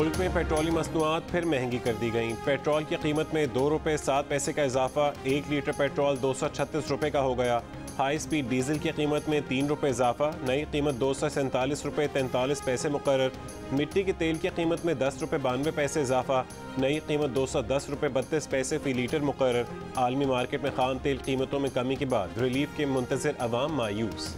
मुल्क में पेट्रोलियम मसनूआत फिर महंगी कर दी गई। पेट्रोल की कीमत में 2 रुपये 7 पैसे का इजाफा। 1 लीटर पेट्रोल 236 रुपये का हो गया। हाई स्पीड डीजल की कीमत में 3 रुपये इजाफा। नई कीमत 247 रुपये 43 पैसे मुकर्रर। मिट्टी के तेल की कीमत में 10 रुपये 92 पैसे इजाफा। नई कीमत 210 रुपये 32 पैसे फी लीटर मुकर्रर। आलमी मार्केट में खाम तेल कीमतों में कमी के बाद रिलीफ के मुंतज़िर अवाम मायूस।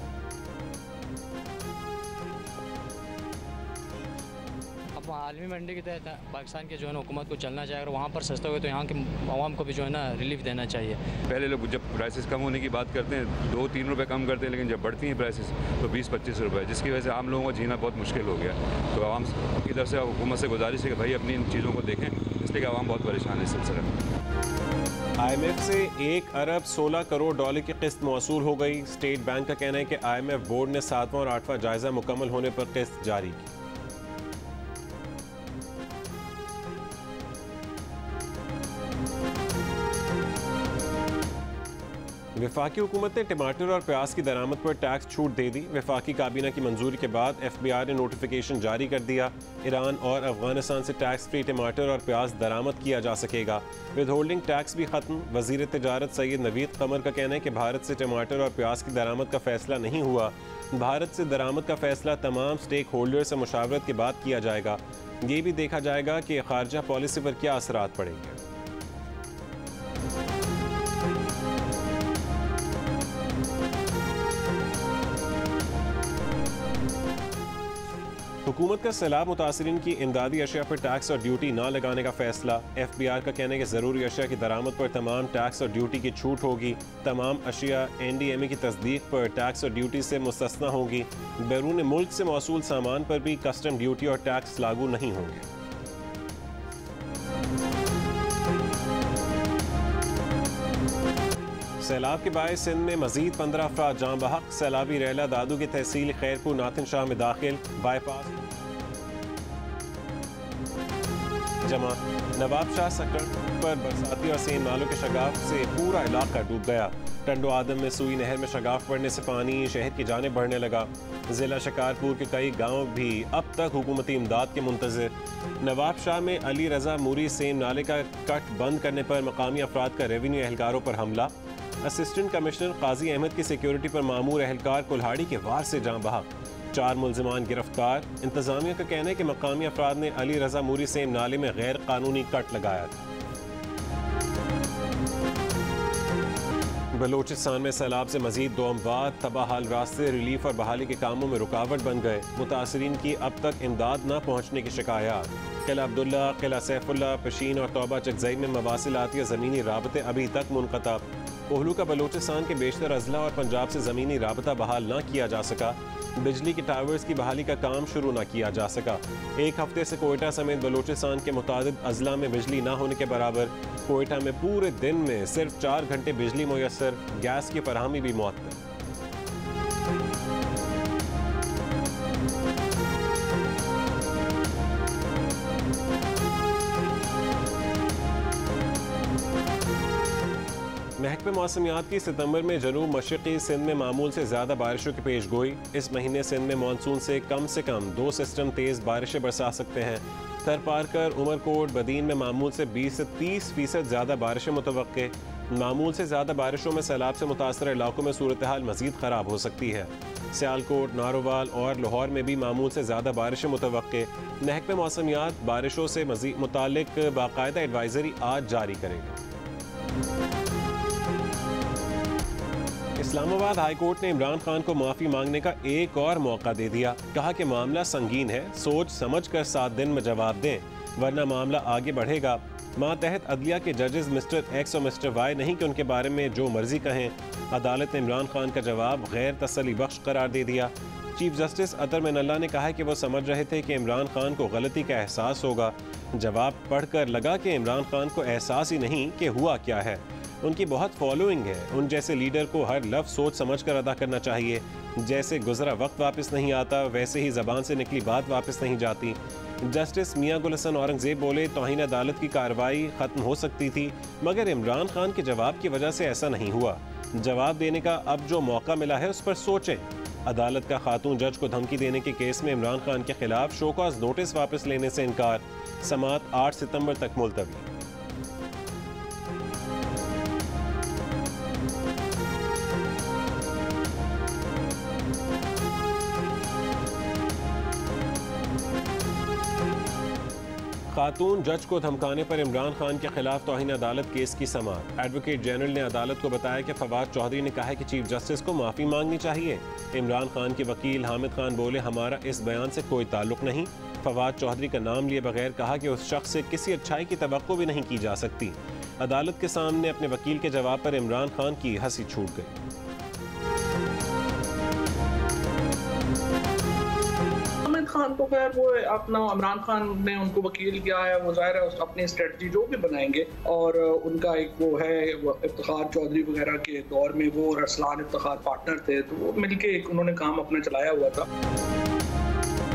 आलमी मंडी के तहत पाकिस्तान के जो है ना हुकूमत को चलना चाहिए। अगर वहाँ पर सस्ता हुए तो यहाँ के आवाम को भी जो है ना रिलीफ देना चाहिए। पहले लोग जब प्राइसेस कम होने की बात करते हैं 2-3 रुपये कम करते हैं, लेकिन जब बढ़ती हैं प्राइसेस तो 20-25 रुपये, जिसकी वजह से आम लोगों को जीना बहुत मुश्किल हो गया। तो आवाम की तरफ से हुकूमत से गुजारिश है कि भाई अपनी इन चीज़ों को देखें, इसलिए कि आवाम बहुत परेशान है इस सिलसिले में। IMF से 1 अरब 16 करोड़ डॉलर की किस्त मौसूल हो गई। स्टेट बैंक का कहना है कि IMF बोर्ड ने 7वां और 8वां जायजा मुकम्मल होने पर किस्त जारी की। वफाकी हुकूमत ने टमाटर और प्याज की दरामद पर टैक्स छूट दे दी। वफाकी काबीना की मंजूरी के बाद FBI ने नोटिफिकेशन जारी कर दिया। ईरान और अफगानिस्तान से टैक्स फ्री टमाटर और प्याज दरामद किया जा सकेगा। विद होल्डिंग टैक्स भी खत्म। वजीर तिजारत सैयद नवीद कमर का कहना है कि भारत से टमाटर और प्याज की दरामद का फैसला नहीं हुआ। भारत से दरामद का फैसला तमाम स्टेक होल्डर से मुशावरत के बाद किया जाएगा। ये भी देखा जाएगा कि खारजा पॉलिसी पर क्या असरात पड़ेंगे। हुकूमत का सैलाब मुतासरीन की इमदादी अशिया पर टैक्स और ड्यूटी ना लगाने का फैसला। FBI का कहना है कि ज़रूरी अशिया की दरामद पर तमाम टैक्स और ड्यूटी की छूट होगी। तमाम अशिया NDMA की तस्दीक पर टैक्स और ड्यूटी से मुस्तस्ना होगी। बैरून मुल्क से मौसूल सामान पर भी कस्टम ड्यूटी और टैक्स लागू नहीं होंगे। सैलाब के बायस सिंध में मजीद 15 अफराद जाँ बहक। सैलाबी रैला दादू की तहसील खैरपुर नाथिन शाह में दाखिल। बाईपास जमा। नवाब शाह सेक्टर पर बरसाती और सेम नालों के शगाफ से पूरा इलाका डूब गया। टंडो आदम में सुई नहर में शगाफ पड़ने से पानी शहर की जानिब बढ़ने लगा। जिला शिकारपुर के कई गांव भी अब तक हुकूमती इमदाद के मुंतज़िर। नवाब शाह में अली रजा मूरी सेम नाले का कट बंद करने पर मकामी अफराद का रेवेन्यू एहलकारों पर हमला। असिस्टेंट कमिश्नर काजी अहमद की सिक्योरिटी पर मामूर एहलकार कुल्हाड़ी के वार से जाँ बहक। 4 मुलजिमान गिरफ्तार। इंतजामिया का कहना है कि मकामी अफराद ने अली रजा मूरी सेम नाले में गैर कानूनी कट लगाया था। बलोचिस्तान में सैलाब से मजीद 2 अमवात। तबाह हाल रास्ते रिलीफ और बहाली के कामों में रुकावट बन गए। मुतासरीन की अब तक इमदाद न पहुँचने की शिकायत। किला अब्दुल्ला, किला सैफुल्ला, पशीन और तौबा चकजई में मवासिलाती और ज़मीनी राबते अभी तक मुनक़ता। कोहलू का बलोचिस्तान के बेशतर अजला और पंजाब से ज़मीनी राबता बहाल न किया जा सका। बिजली के टावर्स की बहाली का काम शुरू न किया जा सका। 1 हफ्ते से कोयटा समेत बलोचिस्तान के मुतादिद अजला में बिजली न होने के बराबर। कोयटा में पूरे दिन में सिर्फ 4 घंटे बिजली मुयस्सर। गैस की फराहमी भी मुअत्तल। महकमे मौसमियात की सितंबर में जनूब मशरक़ी सिंध में मामूल से ज़्यादा बारिशों की पेश गोई। इस महीने सिंध में मानसून से कम 2 सिस्टम तेज़ बारिशें बरसा सकते हैं। थरपारकर, उमरकोट, बदीन में मामूल से 20 से 30% ज़्यादा बारिशें मुतवक्के। मामूल से ज़्यादा बारिशों में सैलाब से मुतासर इलाकों में सूरत हाल मज़ीद ख़राब हो सकती है। सियालकोट, नारोवाल और लाहौर में भी मामूल से ज़्यादा बारिशें मुतवक्के। महकमे मौसमियात बारिशों से मज़ीद मुताल्लिक बाकायदा एडवाइज़री आज जारी करेगा। इस्लामाबाद हाई कोर्ट ने इमरान खान को माफ़ी मांगने का एक और मौका दे दिया। कहा कि मामला संगीन है, सोच समझ कर 7 दिन में जवाब दें, वरना मामला आगे बढ़ेगा। मातहत अदलिया के जजेस मिस्टर एक्स और मिस्टर वाई नहीं कि उनके बारे में जो मर्जी कहें। अदालत ने इमरान खान का जवाब गैर तसल्ली बख्श करार दे दिया। चीफ जस्टिस अतर मिनल्ला ने कहा कि वो समझ रहे थे कि इमरान खान को गलती का एहसास होगा। जवाब पढ़कर लगा कि इमरान खान को एहसास ही नहीं कि हुआ क्या है। उनकी बहुत फॉलोइंग है। उन जैसे लीडर को हर लफ्ज़ सोच समझ कर अदा करना चाहिए। जैसे गुजरा वक्त वापस नहीं आता, वैसे ही ज़बान से निकली बात वापस नहीं जाती। जस्टिस मियां गुल हसन औरंगज़ेब बोले, तौहीन अदालत की कार्रवाई ख़त्म हो सकती थी, मगर इमरान खान के जवाब की वजह से ऐसा नहीं हुआ। जवाब देने का अब जो मौका मिला है उस पर सोचें। अदालत का खातून जज को धमकी देने के केस में इमरान खान के खिलाफ शो कॉज नोटिस वापस लेने से इनकार, समाअत 8 सितंबर तक मुलतवी। खातून जज को धमकाने पर इमरान खान के खिलाफ तौहीन अदालत केस की समाअत। एडवोकेट जनरल ने अदालत को बताया कि फवाद चौधरी ने कहा है कि चीफ जस्टिस को माफ़ी मांगनी चाहिए। इमरान खान के वकील हामिद खान बोले, हमारा इस बयान से कोई ताल्लुक नहीं। फवाद चौधरी का नाम लिए बगैर कहा कि उस शख्स से किसी अच्छाई की तवक्को भी नहीं की जा सकती। अदालत के सामने अपने वकील के जवाब पर इमरान खान की हंसी छूट गई। खान तो खैर वो अपना इमरान खान ने उनको वकील किया है, वो जाहिर है अपनी स्ट्रेटजी जो भी बनाएंगे, और उनका एक वो है इफ्तिखार चौधरी वगैरह के दौर में वो और अरसलान इफ्तिखार पार्टनर थे, तो वो मिलके एक उन्होंने काम अपना चलाया हुआ था।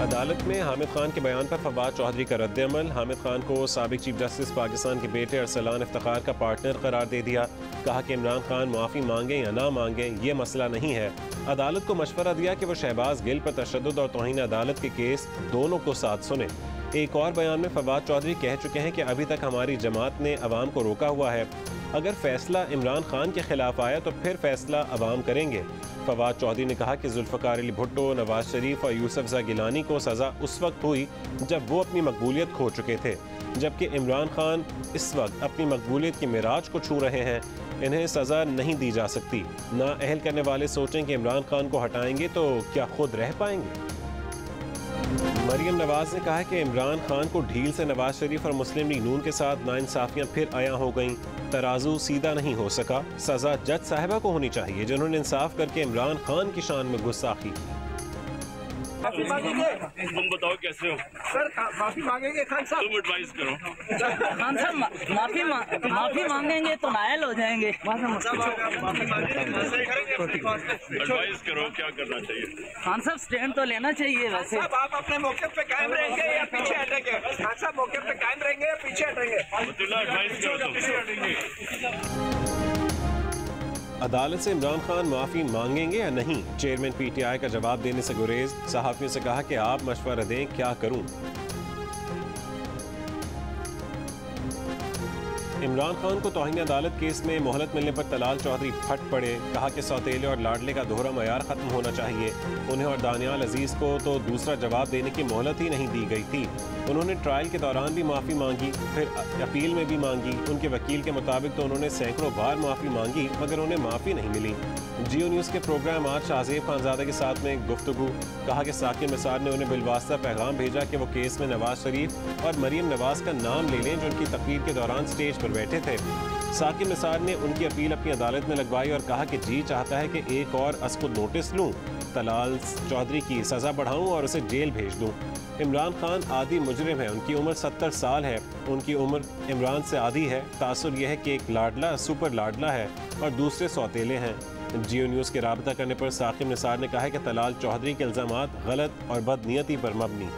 अदालत में हामिद खान के बयान पर फवाद चौधरी का रद्द-ए-अमल। हामिद खान को साबिक चीफ जस्टिस पाकिस्तान के बेटे अरसलान इफ्तिखार का पार्टनर करार दे दिया। कहा कि इमरान खान माफ़ी मांगे या ना मांगे ये मसला नहीं है। अदालत को मशवरा दिया कि वो शहबाज गिल पर तशद्दुद और तौहीन अदालत के केस दोनों को साथ सुने। एक और बयान में फवाद चौधरी कह चुके हैं कि अभी तक हमारी जमात ने अवाम को रोका हुआ है, अगर फैसला इमरान खान के खिलाफ आया तो फिर फैसला अवाम करेंगे। फवाद चौधरी ने कहा कि जुल्फ़िकार अली भुट्टो, नवाज शरीफ और यूसुफ गिलानी को सज़ा उस वक्त हुई जब वो अपनी मकबूलियत खो चुके थे, जबकि इमरान खान इस वक्त अपनी मकबूलियत की मिराज को छू रहे हैं। इन्हें सज़ा नहीं दी जा सकती। नाअहल करने वाले सोचें कि इमरान खान को हटाएंगे तो क्या खुद रह पाएंगे। मरियम नवाज ने कहा है कि इमरान खान को ढील से नवाज शरीफ और मुस्लिम लीग नून के साथ नाइंसाफियां फिर आया हो गईं। तराजू सीधा नहीं हो सका। सजा जज साहिबा को होनी चाहिए जिन्होंने इंसाफ करके इमरान खान की शान में गुस्ताखी। तुम बताओ कैसे हो सर? माफी मांगेंगे खान साहब? तुम एडवाइस करो। खान साहब माफी मांगेंगे तो नायल हो जाएंगे। एडवाइस करो क्या करना चाहिए। खान साहब स्टैंड तो लेना चाहिए वैसे। आप अपने मौके पे कायम रहेंगे या पीछे हटेंगे? खान साहब मौके पे कायम रहेंगे या पीछे हटेंगे? एडवाइस करो तुम। अदालत से इमरान खान माफ़ी मांगेंगे या नहीं? चेयरमैन पीटीआई का जवाब देने से गुरेज। सहाफ़ियों से कहा कि आप मशवरा दें, क्या करूं। इमरान खान को तौहीन अदालत केस में मोहलत मिलने पर तलाल चौधरी फट पड़े। कहा कि सौतेले और लाडले का दोहरा मयार ख़त्म होना चाहिए। उन्हें और दानियाल अजीज़ को तो दूसरा जवाब देने की मोहलत ही नहीं दी गई थी। उन्होंने ट्रायल के दौरान भी माफ़ी मांगी, फिर अपील में भी मांगी। उनके वकील के मुताबिक तो उन्होंने सैकड़ों बार माफ़ी मांगी मगर उन्हें माफ़ी नहीं मिली। जियो न्यूज़ के प्रोग्राम आज शाहजेब खानजादा के साथ में गुफ्तगू। कहा कि साकिब निसार ने उन्हें बिलवास्ता पैगाम भेजा कि वो केस में नवाज शरीफ और मरियम नवाज का नाम ले लें जो उनकी तकरीर के दौरान स्टेज पर बैठे थे। साकिब निसार ने उनकी अपील अपनी अदालत में लगवाई और कहा कि जी चाहता है कि एक और असकुद नोटिस लूँ, तलाल चौधरी की सज़ा बढ़ाऊँ और उसे जेल भेज दूँ। इमरान खान आदि मुजरिम है, उनकी उम्र 70 साल है, उनकी उम्र इमरान से आधी है। तासुर यह है कि एक लाडला सुपर लाडला है और दूसरे सौतेले हैं। जियो न्यूज़ के राबता करने पर साकिब निसार ने कहा है कि तलाल चौधरी के इल्ज़ामात गलत और बदनीयती पर मबनी।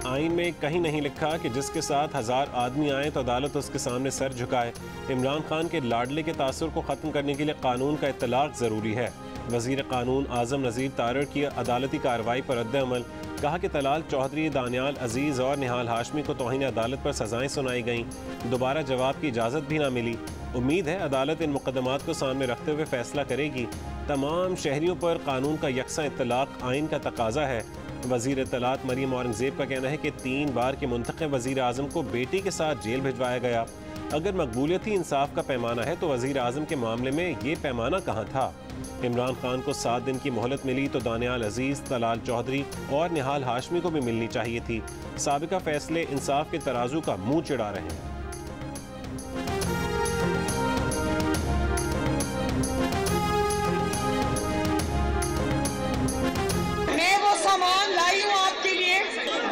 आईन में कहीं नहीं लिखा कि जिसके साथ 1000 आदमी आए तो अदालत उसके सामने सर झुकाए। इमरान खान के लाडले के तासुर को ख़त्म करने के लिए कानून का इत्तलाक ज़रूरी है। वज़ीर कानून आज़म नज़ीर तारड़ की अदालती कार्रवाई पर रद्द-ए-अमल। कहा कि तलाल चौधरी, दानियाल अजीज़ और निहाल हाशमी को तौहीन अदालत पर सज़ाएँ सुनाई गईं। दोबारा जवाब की इजाज़त भी ना मिली। उम्मीद है अदालत इन मुकदमात को सामने रखते हुए फैसला करेगी। तमाम शहरियों पर कानून का यकसा इत्तलाक आइन का तकाजा है। वज़ीर इत्तलात मरियम औरंगज़ेब का कहना है कि 3 बार के मुंतखब वज़ीर आज़म को बेटी के साथ जेल भिजवाया गया। अगर मकबूलियत ही इंसाफ का पैमाना है तो वज़ीर आज़म के मामले में ये पैमाना कहाँ था? इमरान खान को 7 दिन की मोहलत मिली तो दानियाल अजीज़, तलाल चौधरी और निहाल हाशमी को भी मिलनी चाहिए थी। साबिका फैसले इंसाफ के तराजू का मुँह चिढ़ा रहे हैं।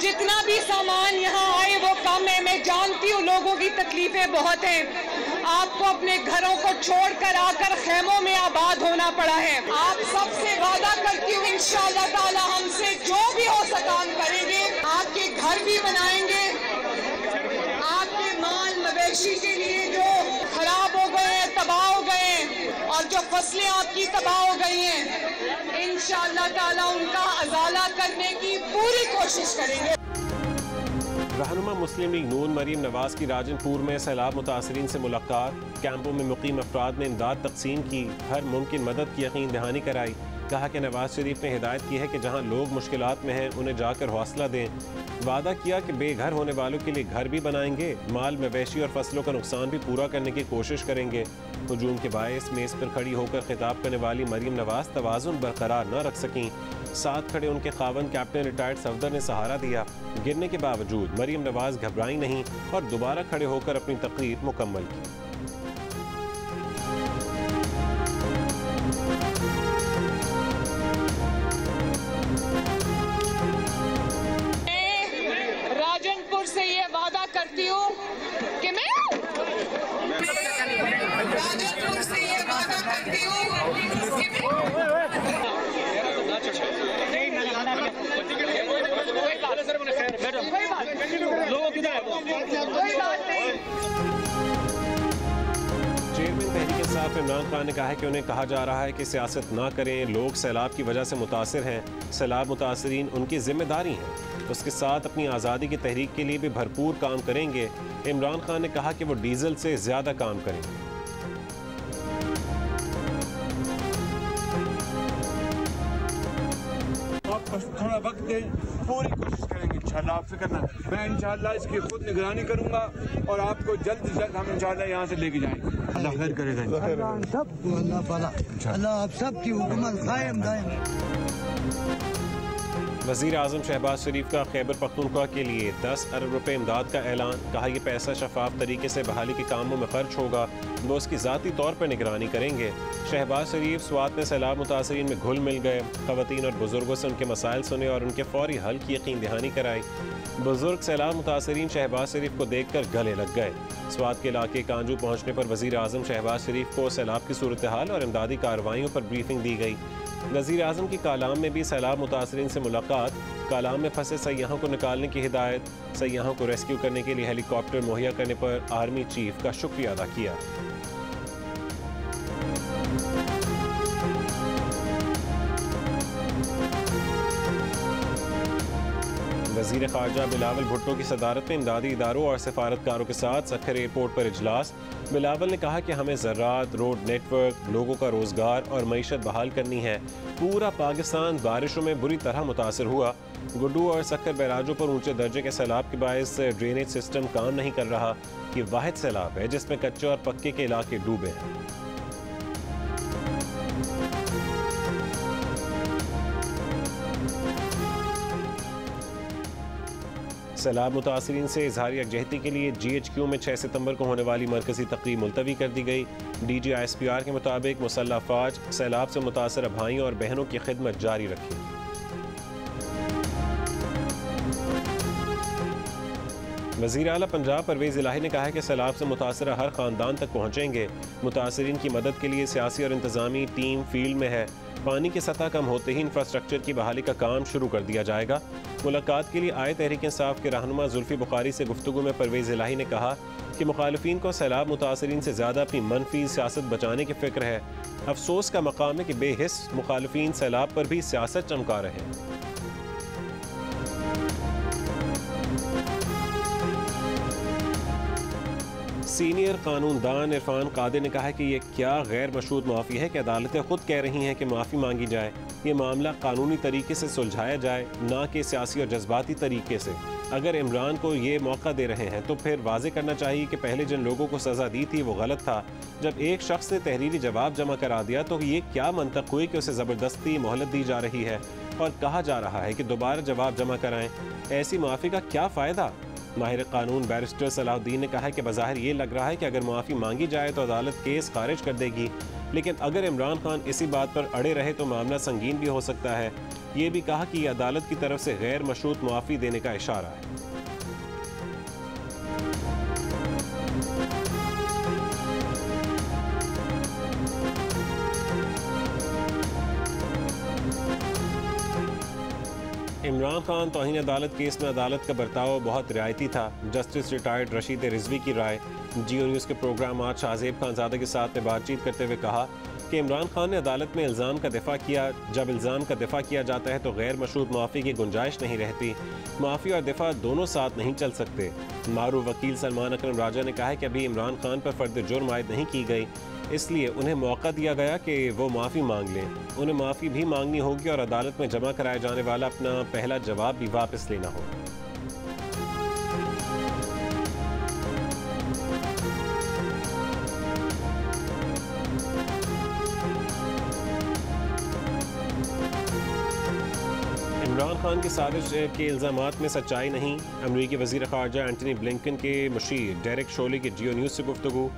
जितना भी सामान यहाँ आए वो कम है। मैं जानती हूँ लोगों की तकलीफें बहुत हैं। आपको अपने घरों को छोड़कर आकर खेमों में आबाद होना पड़ा है। आप सबसे वादा करती हूँ इंशाअल्लाह ताला हमसे जो भी हो सका हम करेंगे। आपके घर भी बनाएंगे, आपके माल मवेशी के लिए जो खराब हो गए हैं, तबाह हो गए हैं, और जो फसलें आपकी तबाह हो गई हैं, इंशाअल्लाह ताला उनका अजाला करने की पूरी कोशिश करेंगे। रहनुमा मुस्लिम लीग नून मरीम नवाज की राजनपुर में सैलाब मुतासरीन से मुलाकात। कैंपों में मुकीम अफराद ने इमदाद तकसीम की, हर मुमकिन मदद की यकीन दहानी कराई। कहा कि नवाज शरीफ ने हिदायत की है कि जहां लोग मुश्किलात में हैं उन्हें जाकर हौसला दें। वादा किया कि बेघर होने वालों के लिए घर भी बनाएंगे, माल मवेशी और फसलों का नुकसान भी पूरा करने की कोशिश करेंगे। हुजूम के बायस मेज़ पर खड़ी होकर खिताब करने वाली मरीम नवाज तवाज़ुन बरकरार न रख सकीं। साथ खड़े उनके खावन कैप्टन रिटायर्ड सफदर ने सहारा दिया। गिरने के बावजूद मरीम नवाज घबराई नहीं और दोबारा खड़े होकर अपनी तकरीर मुकम्मल की। राजनपुर से ये वादा करती हूँ कि मैं राजनपुर से ये वादा करती हूँ कि चेयरमैन तहरीक इंसाफ इमरान खान ने कहा है कि उन्हें कहा जा रहा है कि सियासत ना करें, लोग सैलाब की वजह से मुतासिर हैं, सैलाब मुतासरीन उनकी जिम्मेदारी है, उसके साथ अपनी आज़ादी की तहरीक के लिए भी भरपूर काम करेंगे। इमरान खान ने कहा कि वो डीजल से ज़्यादा काम करेंगे। आप बस थोड़ा वक्त दें, पूरी कोशिश करेंगे इंशाल्लाह। आप फिक्र ना, मैं इंशाल्लाह इसकी खुद निगरानी करूंगा और आपको जल्द से जल्द हम इंशाल्लाह यहाँ से लेके जाएंगे। अल्लाह खैर करेगा। अल्लाह आप सब की हुकूमत कायम दायम। वज़ीर आज़म शहबाज शरीफ का खैबर पख्तूनख्वा के लिए 10 अरब रुपए इमदाद का ऐलान। कहा यह पैसा शफाफ तरीके से बहाली के कामों में खर्च होगा, वो उसकी ज़ाती तौर पर निगरानी करेंगे। शहबाज शरीफ स्वात में सैलाब मुतासरीन में घुल मिल गए, ख़वातीन और बुजुर्गों से उनके मसाइल सुने और उनके फौरी हल की यकीन दहानी कराई। बुजुर्ग सैलाब मुतासरीन शहबाज शरीफ को देख कर गले लग गए। स्वात के इलाके कांजू पहुँचने पर वज़ीर आज़म शहबाज शरीफ को सैलाब की सूरत हाल और इमदादी कार्रवाइयों पर ब्रीफिंग दी गई। वज़ीर आज़म की कालाम में भी सैलाब मुतासरीन से मुलाकात, कालाम में फंसे सयाहों को निकालने की हिदायत, सयाहों को रेस्क्यू करने के लिए हेलीकॉप्टर मुहैया करने पर आर्मी चीफ का शुक्रिया अदा किया। वज़ीर ख़ारजा बिलावल भुट्टो की सदारत में इमदादी इदारों और सफारतकारों के साथ सक्खर एयरपोर्ट पर इजलास। बिलावल ने कहा कि हमें ज़राअत, रोड नेटवर्क, लोगों का रोज़गार और मईशत बहाल करनी है। पूरा पाकिस्तान बारिशों में बुरी तरह मुतासर हुआ। गुड्डू और सक्खर बैराजों पर ऊंचे दर्जे के सैलाब के बायस ड्रेनेज सिस्टम काम नहीं कर रहा। ये वाहिद सैलाब है जिसमें कच्चे और पक्के के इलाके डूबे हैं। सैलाब मुतासरीन से इजहार यकजहती के लिए GHQ में 6 सितंबर को होने वाली मरकजी तकरीब मुलतवी कर दी गई। DG ISPR के मुताबिक मुसल्लह फ़ौज सैलाब से मुतासर भाइयों और बहनों की खिदमत जारी रखेगी। वज़ीर आला पंजाब परवेज़ इलाही ने कहा है कि सैलाब से मुतासर हर ख़ानदान तक पहुँचेंगे। मुतासरीन की मदद के लिए सियासी और इंतज़ामी टीम फील्ड में है। पानी की सतह कम होते ही इंफ्रास्ट्रक्चर की बहाली का काम शुरू कर दिया जाएगा। मुलाकात के लिए आए तहरीक इंसाफ के रहनुमा जुल्फ़ी बुखारी से गुफ्तगू में परवेज़ इलाही ने कहा कि मुखालिफिन को सैलाब मुतासरीन से ज़्यादा अपनी मनफी सियासत बचाने की फ़िक्र है। अफसोस का मकाम है कि बेहिस मुखालिफिन सैलाब पर भी सियासत चमका रहे हैं। सीनियर कानूनदान इरफान कादिर ने कहा है कि ये क्या गैर मशरूत माफ़ी है कि अदालतें खुद कह रही हैं कि माफ़ी मांगी जाए। ये मामला कानूनी तरीके से सुलझाया जाए, ना कि सियासी और जज्बाती तरीके से। अगर इमरान को ये मौका दे रहे हैं तो फिर वाजे करना चाहिए कि पहले जिन लोगों को सज़ा दी थी वो गलत था। जब एक शख्स ने तहरीरी जवाब जमा करा दिया तो ये क्या मंतक हुई कि उसे ज़बरदस्ती मोहलत दी जा रही है और कहा जा रहा है कि दोबारा जवाब जमा कराएं। ऐसी माफ़ी का क्या फ़ायदा? माहिर कानून बैरिस्टर सलाहुद्दीन ने कहा है कि बज़ाहिर ये लग रहा है कि अगर माफ़ी मांगी जाए तो अदालत केस खारिज कर देगी, लेकिन अगर इमरान खान इसी बात पर अड़े रहे तो मामला संगीन भी हो सकता है। ये भी कहा कि यह अदालत की तरफ से गैर मशरूत माफ़ी देने का इशारा है। इमरान खान तौहीन अदालत केस में अदालत का बर्ताव बहुत रियायती था। जस्टिस रिटायर्ड रशीद रिजवी की राय। जियो न्यूज़ के प्रोग्राम आज शाहजेब खानजादा के साथ में बातचीत करते हुए कहा कि इमरान खान ने अदालत में इल्ज़ाम का दिफा किया। जब इल्ज़ाम का दिफा किया जाता है तो गैर मशरूत माफ़ी की गुंजाइश नहीं रहती। माफ़ी और दिफा दोनों साथ नहीं चल सकते। मारूफ वकील सलमान अकरम राजा ने कहा है कि अभी इमरान खान पर फर्द जुर्म आयद नहीं की गई, इसलिए उन्हें मौका दिया गया कि वो माफ़ी मांग लें। उन्हें माफ़ी भी मांगनी होगी और अदालत में जमा कराए जाने वाला अपना पहला जवाब भी वापस लेना होगा। इमरान खान की साजिश के इल्ज़ामात में सच्चाई नहीं। अमरीकी वज़ीर ख़ारजा एंटनी ब्लिंकन के मुशीर डेरेक शोली की जियो न्यूज़ से गुफ्तगू।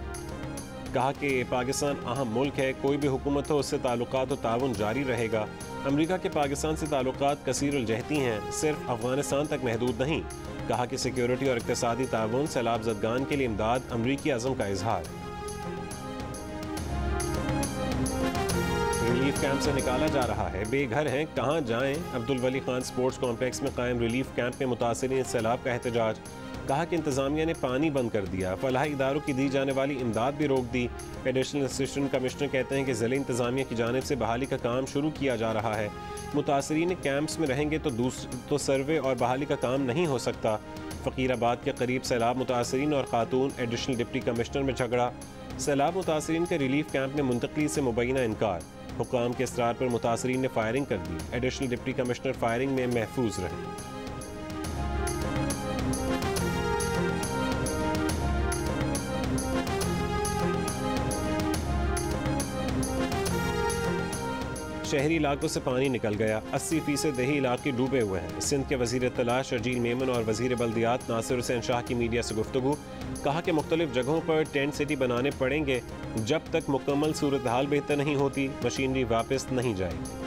कहा कि पाकिस्तान अहम मुल्क है, कोई भी हुकूमत हो उससे ताल्लुकात और ताउन जारी रहेगा। अमरीका के पाकिस्तान से ताल्लुकात कसीरुल जहती हैं, सिर्फ अफगानिस्तान तक महदूद नहीं। कहा कि सिक्योरिटी और इक़्तिसादी ताउन, सैलाब ज़दगान के लिए इमदाद अमरीकी अज़म का इजहार। रिलीफ कैंप से निकाला जा रहा है, बेघर हैं कहाँ जाएं। अब्दुल वली खान स्पोर्ट्स कॉम्प्लेक्स में कायम रिलीफ कैंप में मुतासरीन सैलाब का एहतजाज। कहा कि इंतजामिया ने पानी बंद कर दिया, फलाही इदारों की दी जाने वाली इमदाद भी रोक दी। एडिशनल असिस्टेंट कमिश्नर कहते हैं कि ज़िले इंतजामिया की जानिब से बहाली का काम शुरू किया जा रहा है। मुतासरीन कैंप्स में रहेंगे तो सर्वे और बहाली का काम नहीं हो सकता। फ़कीराबाद के करीब सैलाब मुतासरीन और खातून एडिशनल डिप्टी कमिश्नर में झगड़ा। सैलाब मुतासरीन के रिलीफ कैंप में मुंतकली से मुबैना इनकार। हुकाम के इसरार पर मुतासरीन ने फायरिंग कर दी। एडिशनल डिप्टी कमिश्नर फायरिंग में महफूज रहे। शहरी इलाकों से पानी निकल गया, 80% दही इलाके डूबे हुए हैं। सिंध के वजीर इत्तला शर्जील मेमन और वजीर बल्दियात नासिर हुसैन शाह की मीडिया से गुफ्तगू। कहा कि मुख्तलिफ जगहों पर टेंट सिटी बनाने पड़ेंगे, जब तक मुकम्मल सूरत हाल बेहतर नहीं होती मशीनरी वापस नहीं जाएगी।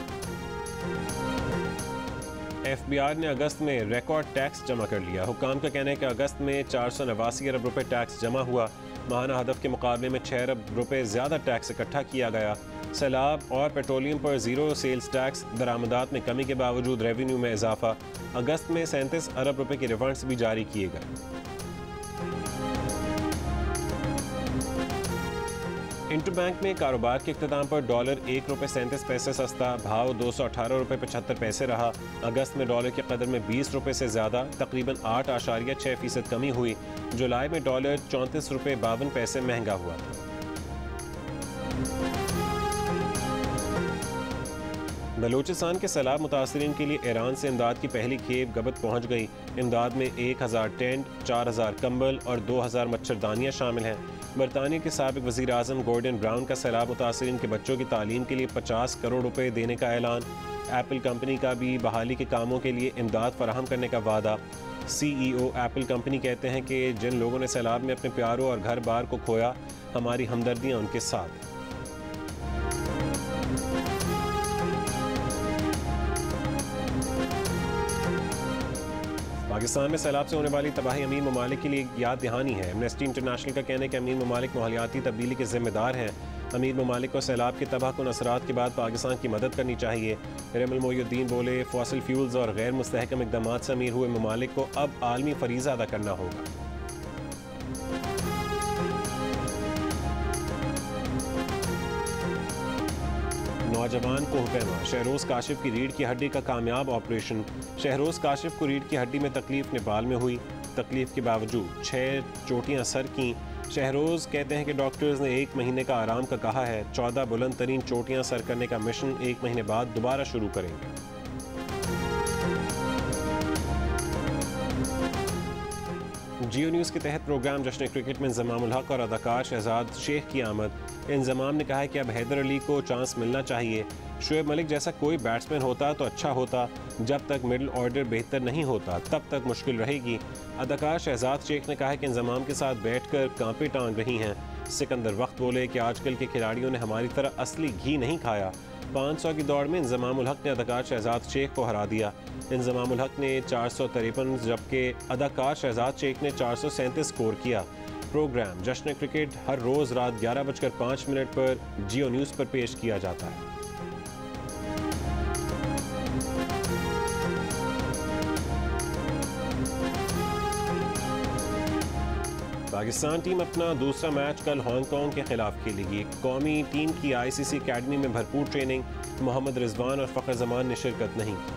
FBI ने अगस्त में रिकॉर्ड टैक्स जमा कर लिया। हुकाम का कहना है कि अगस्त में 489 अरब रुपए टैक्स जमा हुआ। माहाना हदफ के मुकाबले में 6 अरब रुपए ज़्यादा टैक्स इकट्ठा किया गया। सैलाब और पेट्रोलियम पर ज़ीरो सेल्स टैक्स, दरामदात में कमी के बावजूद रेवेन्यू में इजाफा। अगस्त में 37 अरब रुपए के रिफंड्स भी जारी किए गए। इंटरबैंक में कारोबार के इख्तिताम पर डॉलर $1.37 सस्ता, भाव 218 रुपये 75 पैसे रहा। अगस्त में डॉलर की कदर में 20 रुपये से ज़्यादा तकरीबन 8.6% कमी हुई। जुलाई में डॉलर 34 रुपये 52 पैसे महंगा हुआ था। बलूचिस्तान के सैलाब मुतासरीन के लिए ईरान से इमदाद की पहली खेप गबत पहुँच गई। इमदाद में 1000 टेंट, 4000 कंबल और 2000 मच्छरदानियाँ शामिल हैं। बरतानिया के साबिक वज़ीर आज़म गॉर्डन ब्राउन का सैलाब मुतासरीन के बच्चों की तालीम के लिए 50 करोड़ रुपए देने का ऐलान। एप्पल कंपनी का भी बहाली के कामों के लिए इमदाद फराहम करने का वादा। CEO एप्पल कंपनी कहते हैं कि जिन लोगों ने सैलाब में अपने प्यारों और घर बार को खोया, हमारी हमदर्दियाँ उनके साथ। पाकिस्तान में सैलाब से होने वाली तबाही अमीर ममालिक के लिए याद दहानी है। एमनेस्टी इंटरनेशनल का कहना है कि अमीर ममालिक माहौलियाती तब्दीली के जिम्मेदार हैं। अमीर ममालिक को सैलाब के तबाहकुन असरात के बाद पाकिस्तान की मदद करनी चाहिए। रेमल मोयुद्दीन बोले, फॉसिल फ्यूल्स और गैर मुस्तहकम इक़दामात से अमीर हुए ममालिक को अब आलमी फरीज़ा अदा करना होगा। नौजवान कोहपैमा, शहरोज काशिफ की रीढ़ की हड्डी का कामयाब ऑपरेशन। शहरोज काशिफ को रीढ़ की हड्डी में तकलीफ नेपाल में हुई। तकलीफ के बावजूद 6 चोटियां सर की। शहरोज कहते हैं कि डॉक्टर्स ने 1 महीने का आराम का कहा है। 14 बुलंद तरीन चोटियां सर करने का मिशन 1 महीने बाद दोबारा शुरू करेंगे। जियो न्यूज़ के तहत प्रोग्राम जश्न क्रिकेट में इंज़माम उल हक और अदाकार शहजाद शेख की आमद। इंज़माम ने कहा है कि अब हैदर अली को चांस मिलना चाहिए। शुएब मलिक जैसा कोई बैट्समैन होता तो अच्छा होता। जब तक मिडिल ऑर्डर बेहतर नहीं होता तब तक मुश्किल रहेगी। अदाकार शहजाद शेख ने कहा है कि इंज़माम के साथ बैठकर कांपे टांग रही हैं। सिकंदर वक्त बोले कि आजकल के खिलाड़ियों ने हमारी तरह असली घी नहीं खाया। 500 की दौड़ में इंज़माम उल हक ने अदाकार शहजाद शेख को हरा दिया। इंज़माम उल हक ने 453 जबकि अदाकार शहजाद शेख ने 437 स्कोर किया। प्रोग्राम जश्न क्रिकेट हर रोज़ रात 11:05 पर जियो न्यूज़ पर पेश किया जाता है। पाकिस्तान टीम अपना दूसरा मैच कल हांगकांग के खिलाफ खेलेगी। कौमी टीम की ICC अकेडमी में भरपूर ट्रेनिंग, मोहम्मद रिजवान और फ़खर जमान ने शिरकत नहीं की।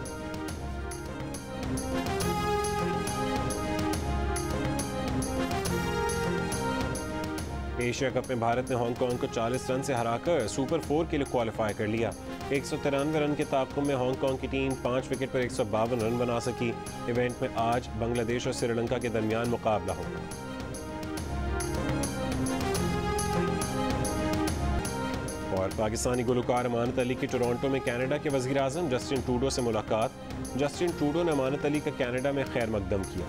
एशिया कप में भारत ने हांगकांग को 40 रन से हराकर सुपर 4 के लिए क्वालिफाई कर लिया। 193 रन के ताक़ुब में हांगकांग की टीम 5 विकेट पर 152 रन बना सकी। इवेंट में आज बांग्लादेश और श्रीलंका के दरमियान मुकाबला होगा। और पाकिस्तानी गुलकार अमानत अली की टोरंटो में कनाडा के वज़ीर-ए-आज़म जस्टिन ट्रूडो से मुलाकात। जस्टिन ट्रूडो ने अमानत अली का कनाडा में खैर मकदम किया।